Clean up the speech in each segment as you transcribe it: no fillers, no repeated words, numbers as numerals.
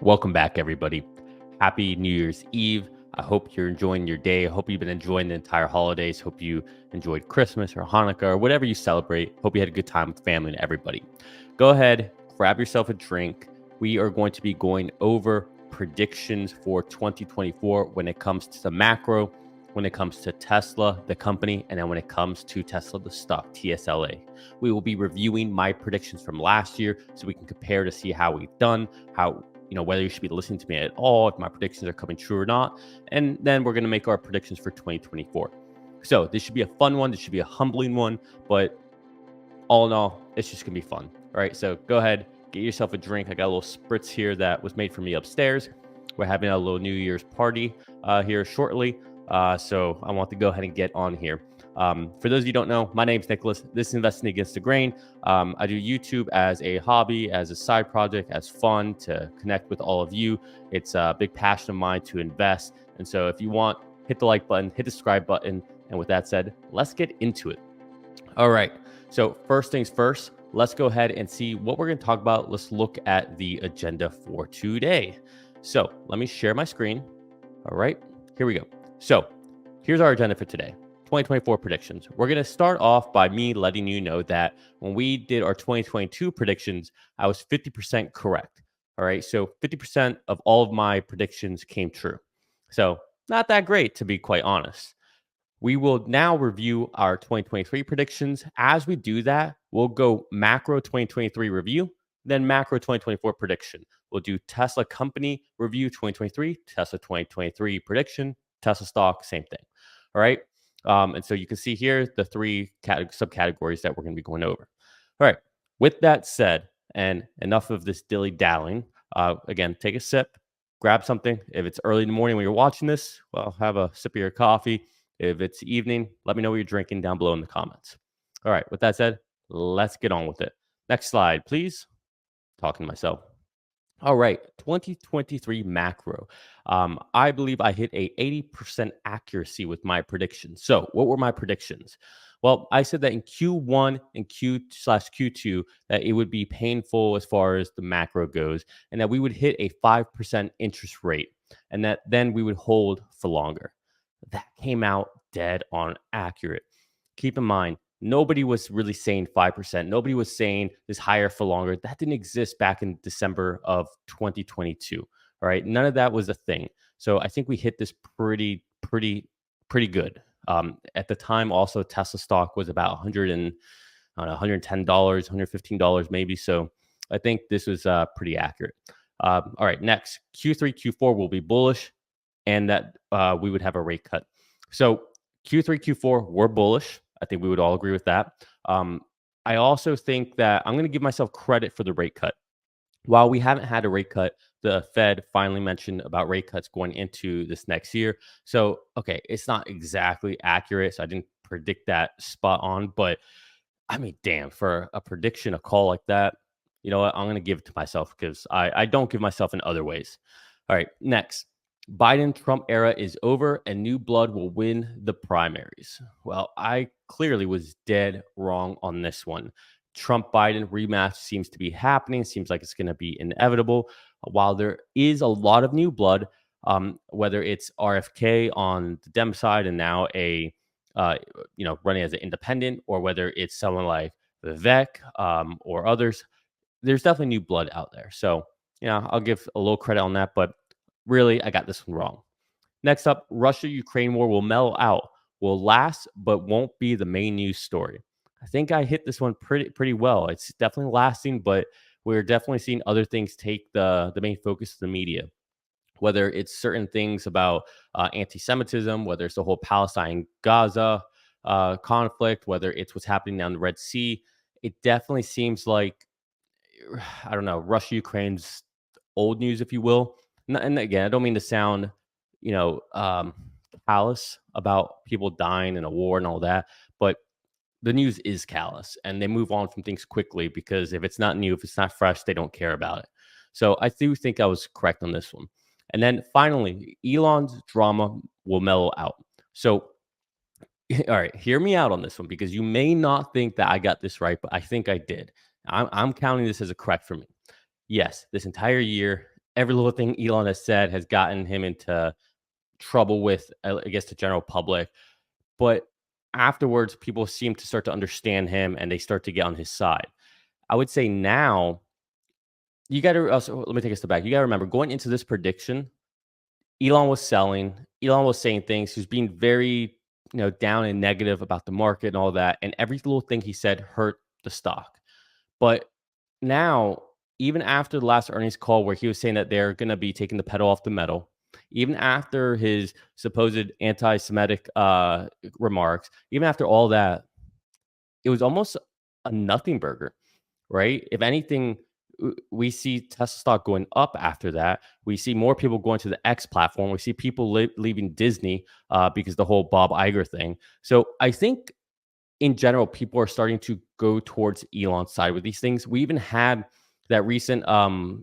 Welcome back, everybody. Happy New Year's Eve. I hope you're enjoying your day. I hope you've been enjoying the entire holidays. Hope you enjoyed Christmas or Hanukkah or whatever you celebrate. Hope you had a good time with family and everybody. Go ahead, grab yourself a drink. We are going to be going over predictions for 2024 when it comes to the macro, when it comes to Tesla, the company, and then when it comes to Tesla, the stock, TSLA. We will be reviewing my predictions from last year so we can compare to see how we've done, whether you should be listening to me at all, if my predictions are coming true or not. And then we're going to make our predictions for 2024. So this should be a fun one. This should be a humbling one. But all in all, it's just going to be fun. All right. So go ahead, get yourself a drink. I got a little spritz here that was made for me upstairs. We're having a little New Year's party here shortly. So I want to go ahead and get on here. For those of you who don't know, my name's Nicholas. This is Investing Against the Grain. I do YouTube as a hobby, as a side project, as fun to connect with all of you. It's a big passion of mine to invest. And so if you want, hit the like button, hit the subscribe button. And with that said, let's get into it. All right. So first things first, let's go ahead and see what we're going to talk about. Let's look at the agenda for today. So let me share my screen. All right, here we go. So here's our agenda for today. 2024 predictions. We're going to start off by me letting you know that when we did our 2022 predictions, I was 50% correct. All right. So 50% of all of my predictions came true. So not that great, to be quite honest. We will now review our 2023 predictions. As we do that, we'll go macro 2023 review, then macro 2024 prediction. We'll do Tesla company review 2023, Tesla 2023 prediction, Tesla stock, same thing. All right. And so you can see here the three subcategories that we're going to be going over. All right. With that said, and enough of this dilly-dallying, again, take a sip, grab something. If it's early in the morning when you're watching this, well, have a sip of your coffee. If it's evening, let me know what you're drinking down below in the comments. All right. With that said, let's get on with it. Next slide, please. Talking to myself. All right, 2023 macro. I believe I hit a 80% accuracy with my predictions. So, what were my predictions? Well, I said that in Q1 and Q/Q2 that it would be painful as far as the macro goes, and that we would hit a 5% interest rate, and that then we would hold for longer. That came out dead on accurate. Keep in mind, nobody was really saying 5%. Nobody was saying this higher for longer. That didn't exist back in December of 2022. All right. None of that was a thing. So I think we hit this pretty good. At the time, also Tesla stock was about 100 and I don't know, $110, $115 maybe. So I think this was pretty accurate. All right. Next, Q3, Q4 will be bullish, and that we would have a rate cut. So Q3, Q4 were bullish. I think we would all agree with that. I also think that I'm going to give myself credit for the rate cut. While we haven't had a rate cut, the Fed finally mentioned about rate cuts going into this next year. So, okay, it's not exactly accurate. So I didn't predict that spot on. But I mean, damn, for a prediction, a call like that, you know what? I'm going to give it to myself because I don't give myself in other ways. All right, next. Biden-Trump era is over and new blood will win the primaries. Well, I clearly was dead wrong on this one. Trump-Biden rematch seems to be happening. Seems like it's going to be inevitable. While there is a lot of new blood, whether it's RFK on the Dem side and now running as an independent, or whether it's someone like Vivek or others, there's definitely new blood out there. So, I'll give a little credit on that, but really, I got this one wrong. Next up, Russia-Ukraine war will mellow out, will last, but won't be the main news story. I think I hit this one pretty well. It's definitely lasting, but we're definitely seeing other things take the main focus of the media. Whether it's certain things about anti-Semitism, whether it's the whole Palestine-Gaza conflict, whether it's what's happening down the Red Sea, it definitely seems like, I don't know, Russia-Ukraine's old news, if you will. And again, I don't mean to sound, callous about people dying in a war and all that, but the news is callous and they move on from things quickly because if it's not new, if it's not fresh, they don't care about it. So I do think I was correct on this one. And then finally, Elon's drama will mellow out. So, all right, hear me out on this one because you may not think that I got this right, but I think I did. I'm counting this as a correct for me. Yes, this entire year, every little thing Elon has said has gotten him into trouble with, I guess, the general public. But afterwards, people seem to start to understand him and they start to get on his side. I would say now you got to also let me take a step back. You got to remember going into this prediction, Elon was selling. Elon was saying things. He was being very, down and negative about the market and all that. And every little thing he said hurt the stock. But now, even after the last earnings call where he was saying that they're going to be taking the pedal off the metal, even after his supposed anti-Semitic remarks, even after all that, it was almost a nothing burger, right? If anything, we see Tesla stock going up after that. We see more people going to the X platform. We see people leaving Disney because the whole Bob Iger thing. So I think in general, people are starting to go towards Elon's side with these things. We even had that recent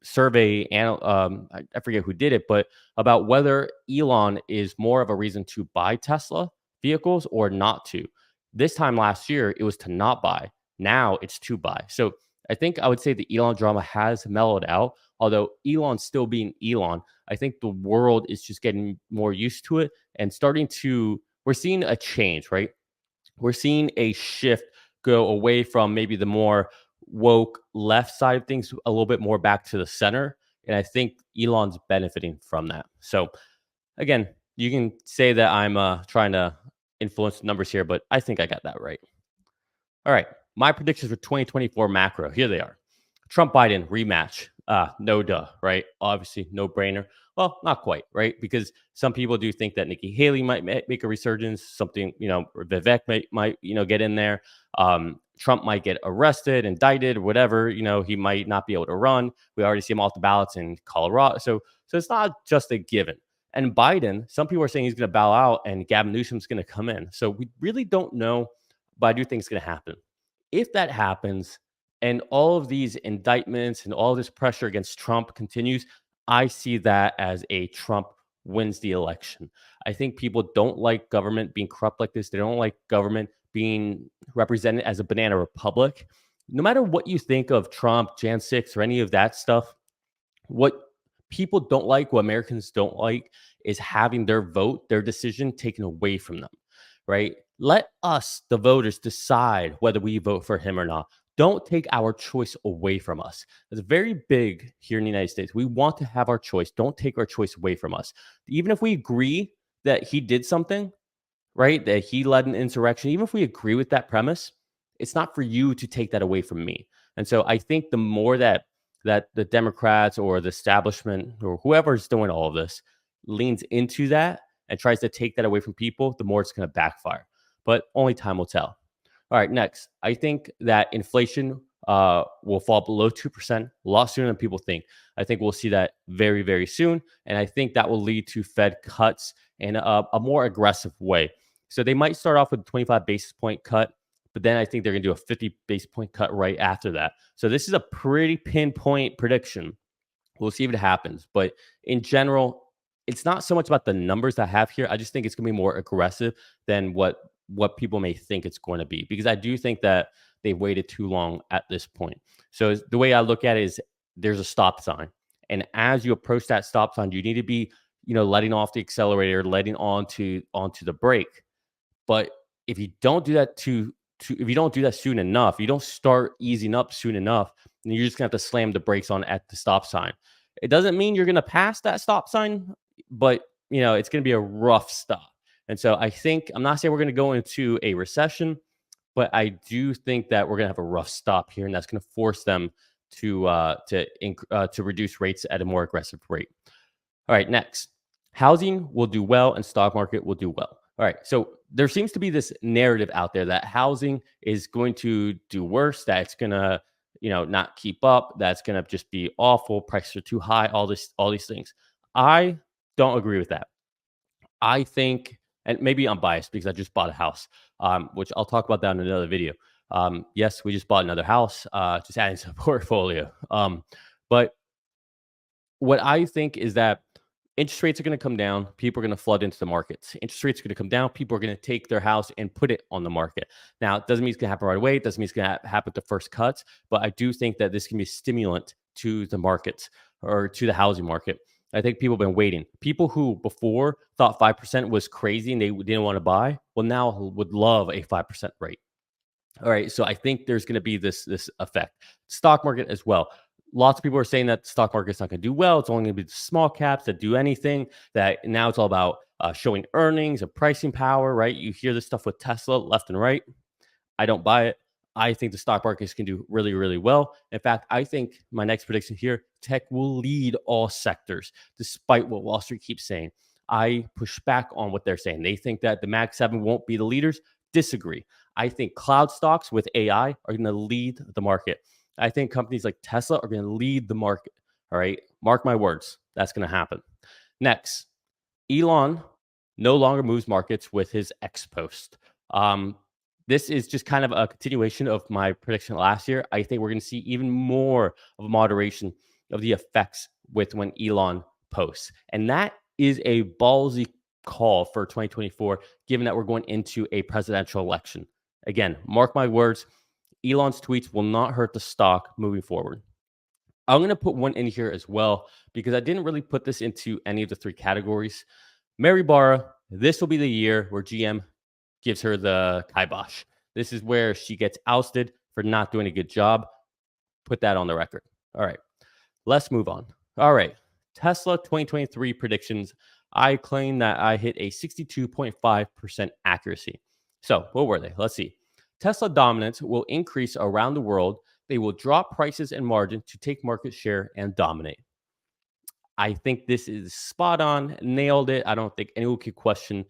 survey, and I forget who did it, but about whether Elon is more of a reason to buy Tesla vehicles or not to. This time last year, it was to not buy. Now it's to buy. So I think I would say the Elon drama has mellowed out. Although Elon's still being Elon, I think the world is just getting more used to it and starting to. We're seeing a change, right? We're seeing a shift go away from maybe the more woke left side of things a little bit more back to the center. And I think Elon's benefiting from that. So again, you can say that I'm trying to influence the numbers here, but I think I got that right. All right. My predictions for 2024 macro. Here they are. Trump Biden rematch. No duh, right? Obviously, no brainer. Well, not quite, right? Because some people do think that Nikki Haley might make a resurgence. Something, Vivek might get in there. Trump might get arrested, indicted, whatever. He might not be able to run. We already see him off the ballots in Colorado. So it's not just a given. And Biden, some people are saying he's going to bow out and Gavin Newsom's going to come in. So we really don't know, but I do think it's going to happen. If that happens, and all of these indictments and all this pressure against Trump continues, I see that as a Trump wins the election. I think people don't like government being corrupt like this. They don't like government being represented as a banana republic. No matter what you think of Trump, Jan 6, or any of that stuff, what people don't like, what Americans don't like, is having their vote, their decision taken away from them, right? Let us, the voters, decide whether we vote for him or not. Don't take our choice away from us. It's very big here in the United States. We want to have our choice. Don't take our choice away from us. Even if we agree that he did something, right? That he led an insurrection, even if we agree with that premise, it's not for you to take that away from me. And so I think the more that the Democrats or the establishment or whoever's doing all of this leans into that and tries to take that away from people, the more it's going to backfire. But only time will tell. All right, next. I think that inflation will fall below 2% a lot sooner than people think. I think we'll see that very, very soon. And I think that will lead to Fed cuts in a more aggressive way. So they might start off with a 25 basis point cut, but then I think they're going to do a 50 basis point cut right after that. So this is a pretty pinpoint prediction. We'll see if it happens. But in general, it's not so much about the numbers I have here. I just think it's going to be more aggressive than what people may think it's going to be, because I do think that they've waited too long at this point. So the way I look at it is there's a stop sign. And as you approach that stop sign, you need to be, letting off the accelerator, letting onto the brake. But if you don't do that if you don't do that soon enough, you don't start easing up soon enough, then you're just gonna have to slam the brakes on at the stop sign. It doesn't mean you're gonna pass that stop sign, but it's gonna be a rough stop. And so I think I'm not saying we're gonna go into a recession, but I do think that we're gonna have a rough stop here, and that's gonna force them to reduce rates at a more aggressive rate. All right, next. Housing will do well and stock market will do well. All right. So there seems to be this narrative out there that housing is going to do worse, that it's going to, not keep up, that's going to just be awful, prices are too high, all these things. I don't agree with that. I think, and maybe I'm biased because I just bought a house, which I'll talk about that in another video. Yes, we just bought another house, just adding to the portfolio. But what I think is that interest rates are going to come down. People are going to flood into the markets. Interest rates are going to come down. People are going to take their house and put it on the market. Now, it doesn't mean it's going to happen right away. It doesn't mean it's going to happen at the first cuts. But I do think that this can be a stimulant to the markets. or to the housing market. I think people have been waiting. People who before thought 5% was crazy and they didn't want to buy, well, now would love a 5% rate. All right, so I think there's going to be this effect. Stock market as well. Lots of people are saying that the stock market's not going to do well. It's only going to be the small caps that do anything. That now it's all about showing earnings and pricing power, right? You hear this stuff with Tesla left and right. I don't buy it. I think the stock markets can do really, really well. In fact, I think my next prediction here, tech will lead all sectors, despite what Wall Street keeps saying. I push back on what they're saying. They think that the Mag 7 won't be the leaders. Disagree. I think cloud stocks with AI are going to lead the market. I think companies like Tesla are going to lead the market. All right. Mark my words. That's going to happen. Next, Elon no longer moves markets with his X post. This is just kind of a continuation of my prediction last year. I think we're going to see even more of a moderation of the effects with when Elon posts. And that is a ballsy call for 2024, given that we're going into a presidential election. Again, mark my words, Elon's tweets will not hurt the stock moving forward. I'm going to put one in here as well because I didn't really put this into any of the three categories. Mary Barra, this will be the year where GM gives her the kibosh. This is where she gets ousted for not doing a good job. Put that on the record. All right, let's move on. All right, Tesla 2023 predictions. I claim that I hit a 62.5% accuracy. So what were they? Let's see. Tesla dominance will increase around the world. They will drop prices and margin to take market share and dominate. I think this is spot on, nailed it. I don't think anyone could question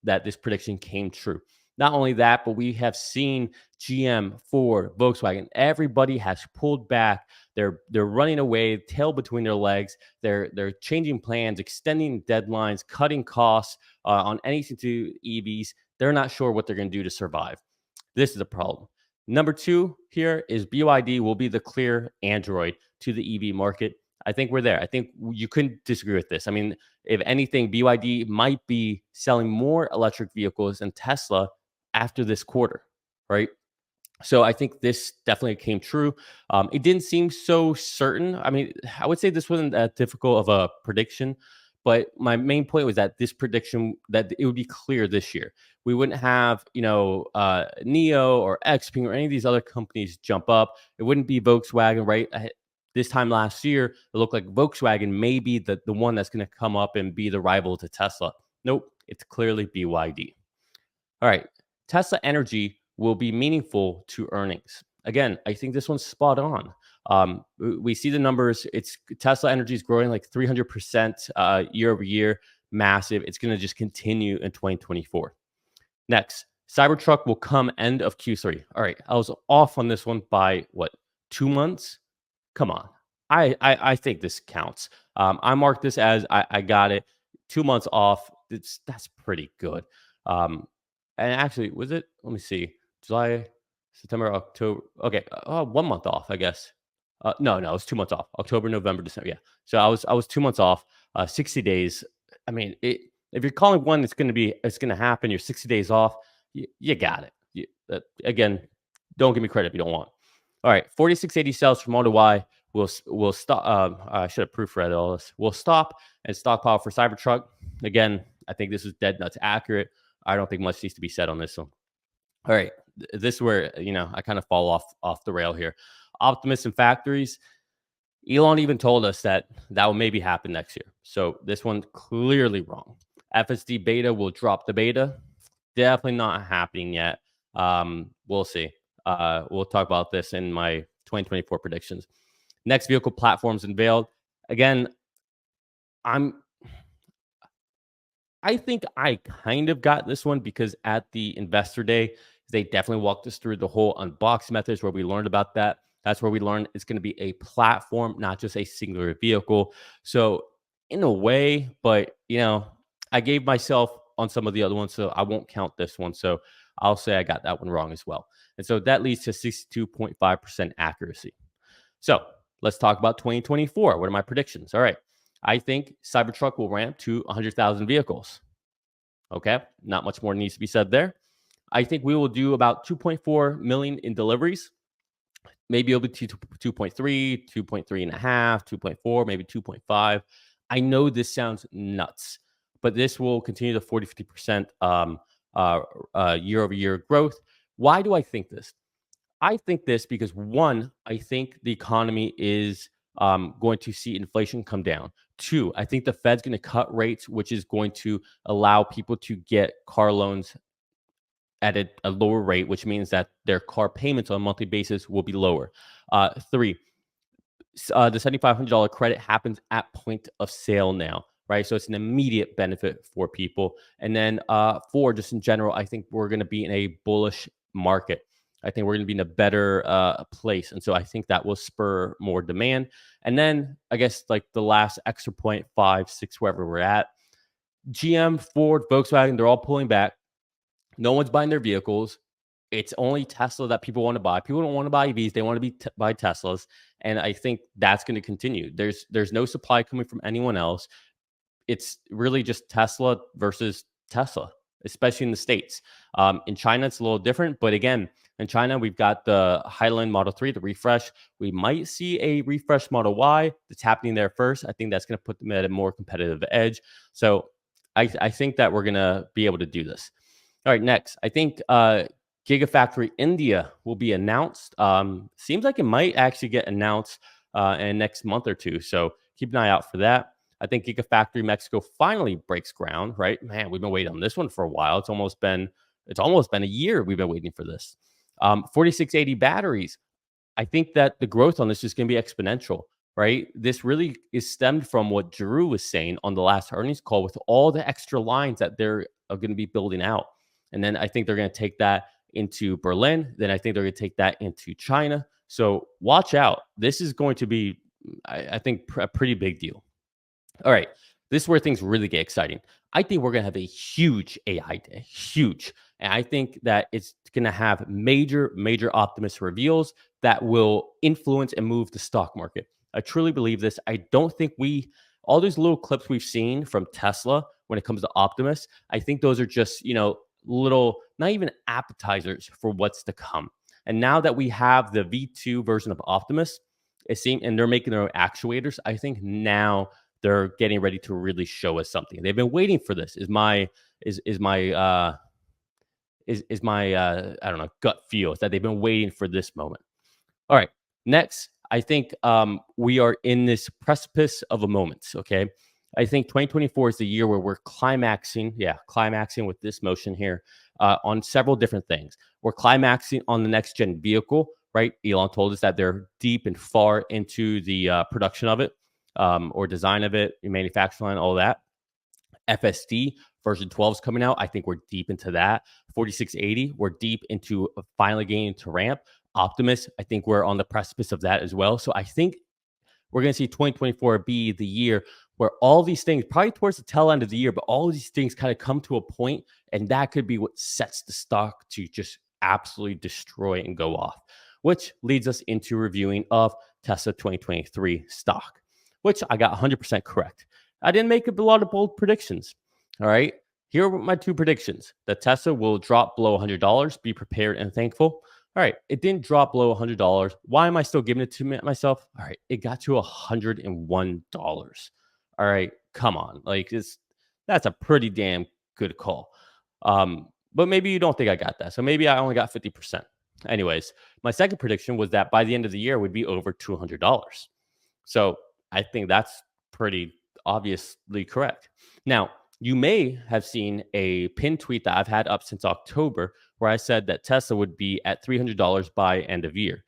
that this prediction came true. Not only that, but we have seen GM, Ford, Volkswagen. Everybody has pulled back. They're running away, tail between their legs. They're changing plans, extending deadlines, cutting costs on anything to EVs. They're not sure what they're going to do to survive. This is a problem. Number two here is BYD will be the clear Android to the EV market. I think we're there. I think you couldn't disagree with this. I mean, if anything, BYD might be selling more electric vehicles than Tesla after this quarter, right? So I think this definitely came true. It didn't seem so certain. I mean, I would say this wasn't that difficult of a prediction, but my main point was that this prediction that it would be clear this year. We wouldn't have, Neo or XPeng or any of these other companies jump up. It wouldn't be Volkswagen, right? This time last year, it looked like Volkswagen may be the one that's going to come up and be the rival to Tesla. Nope, it's clearly BYD. All right, Tesla Energy will be meaningful to earnings. Again, I think this one's spot on. We see the numbers. It's Tesla Energy is growing like 300% year over year, massive. It's going to just continue in 2024. Next, Cybertruck will come end of Q3. All right, I was off on this one by what, 2 months? Come on. I think this counts. I marked this as I got it 2 months off. That's pretty good. And actually, was it? Let me see. July, September, October. Okay, 1 month off, I guess. No, it was 2 months off. October, November, December. Yeah. So I was 2 months off. 60 days. I mean, if you're calling one, it's gonna happen. You're 60 days off. You got it. Again, don't give me credit if you don't want. All right, 4680 sales from Model Y will stop. I should have proofread all this. We'll stop and stockpile for Cybertruck. Again, I think this is dead nuts accurate. I don't think much needs to be said on this one. All right, this is where I kind of fall off the rail here. Optimus and factories. Elon even told us that will maybe happen next year. So this one's clearly wrong. FSD beta will drop the beta. Definitely not happening yet. We'll see. We'll talk about this in my 2024 predictions. Next vehicle platforms unveiled. Again, I think I kind of got this one because at the investor day, they definitely walked us through the whole unboxing methods where we learned about that. That's where we learned it's going to be a platform, not just a singular vehicle. So in a way, but I gave myself on some of the other ones, so I won't count this one. So I'll say I got that one wrong as well. And so that leads to 62.5% accuracy. So let's talk about 2024. What are my predictions? All right. I think Cybertruck will ramp to 100,000 vehicles. Okay. Not much more needs to be said there. I think we will do about 2.4 million in deliveries. maybe it'll be 2.3, 2.3 and a half, 2.4, maybe 2.5. I know this sounds nuts, but this will continue the 40, 50% uh, year over year growth. Why do I think this? I think this because one, I think the economy is going to see inflation come down. Two, I think the Fed's going to cut rates, which is going to allow people to get car loans at a lower rate, which means that their car payments on a monthly basis will be lower. Three, the $7,500 credit happens at point of sale now, right? So it's an immediate benefit for people. And then four, just in general, I think we're going to be in a bullish market. I think we're going to be in a better place. And so I think that will spur more demand. And then I guess like the last extra point, five, six, wherever we're at, GM, Ford, Volkswagen, they're all pulling back. No one's buying their vehicles. It's only Tesla that people want to buy. People don't want to buy EVs; they want to buy Teslas, and I think that's going to continue. There's no supply coming from anyone else. It's really just Tesla versus Tesla, especially in the States. In China, it's a little different, but again, in China, we've got the Highland Model 3, the refresh. We might see a refresh Model Y that's happening there first. I think that's going to put them at a more competitive edge. So I think that we're going to be able to do this. All right, next, I think Gigafactory India will be announced. Seems like it might actually get announced in next month or two. So keep an eye out for that. I think Gigafactory Mexico finally breaks ground. Right, man, we've been waiting on this one for a while. It's almost been a year we've been waiting for this. 4680 batteries. I think that the growth on this is going to be exponential, right? This really is stemmed from what Drew was saying on the last earnings call with all the extra lines that they're going to be building out. And then I think they're going to take that into Berlin. Then I think they're going to take that into China. So watch out. This is going to be, I think, a pretty big deal. All right. This is where things really get exciting. I think we're going to have a huge AI day, huge. And I think that it's going to have major, major optimist reveals that will influence and move the stock market. I truly believe this. I don't think all these little clips we've seen from Tesla when it comes to Optimus, I think those are just, little, not even appetizers for what's to come. And now that we have the V2 version of Optimus, and they're making their own actuators, I think now they're getting ready to really show us something. They've been waiting for this. Is my I don't know, gut feel is that they've been waiting for this moment. All right, next, I think we are in this precipice of a moment. Okay, I think 2024 is the year where we're climaxing with this motion here on several different things. We're climaxing on the next gen vehicle, right? Elon told us that they're deep and far into the production of it. Or design of it, manufacturing line, all that. FSD version 12 is coming out. I think we're deep into that. 4680, we're deep into finally getting to ramp. Optimus, I think we're on the precipice of that as well. So I think we're going to see 2024 be the year where all these things, probably towards the tail end of the year, but all of these things kind of come to a point, and that could be what sets the stock to just absolutely destroy and go off, which leads us into reviewing of Tesla 2023 stock, which I got 100% correct. I didn't make a lot of bold predictions. All right. Here are my two predictions. That Tesla will drop below $100. Be prepared and thankful. All right. It didn't drop below $100. Why am I still giving it to myself? All right. It got to $101. All right. Come on. That's a pretty damn good call. But maybe you don't think I got that. So maybe I only got 50%. Anyways, my second prediction was that by the end of the year, it would be over $200. So I think that's pretty obviously correct. Now, you may have seen a pinned tweet that I've had up since October where I said that Tesla would be at $300 by end of year.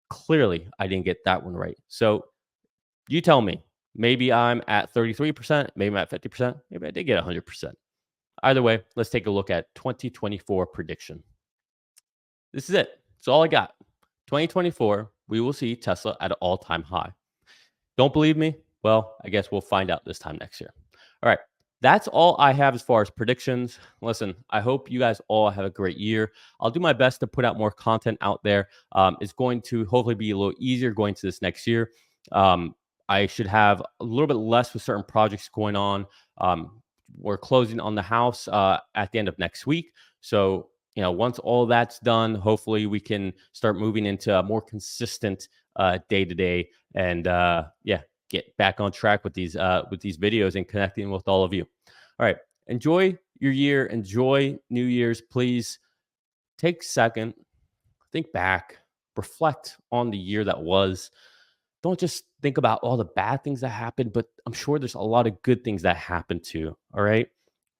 Clearly, I didn't get that one right. So you tell me, maybe I'm at 33%, maybe I'm at 50%, maybe I did get 100%. Either way, let's take a look at 2024 prediction. This is it. It's all I got. 2024, we will see Tesla at an all-time high. Don't believe me? Well, I guess we'll find out this time next year. All right. That's all I have as far as predictions. Listen, I hope you guys all have a great year. I'll do my best to put out more content out there. It's going to hopefully be a little easier going to this next year. I should have a little bit less with certain projects going on. We're closing on the house at the end of next week. So, once all that's done, hopefully we can start moving into a more consistent day to day, and yeah, get back on track with these videos and connecting with all of you. All right, enjoy your year, enjoy New Year's. Please take a second, think back, reflect on the year that was. Don't just think about all the bad things that happened, but I'm sure there's a lot of good things that happened too. All right,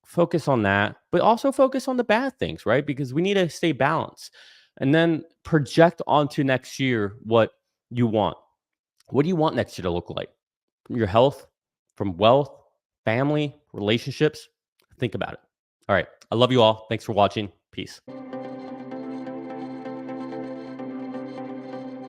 focus on that, but also focus on the bad things, right? Because we need to stay balanced, and then project onto next year what you want. What do you want next year to look like? From your health, from wealth, family, relationships? Think about it. All right. I love you all. Thanks for watching. Peace.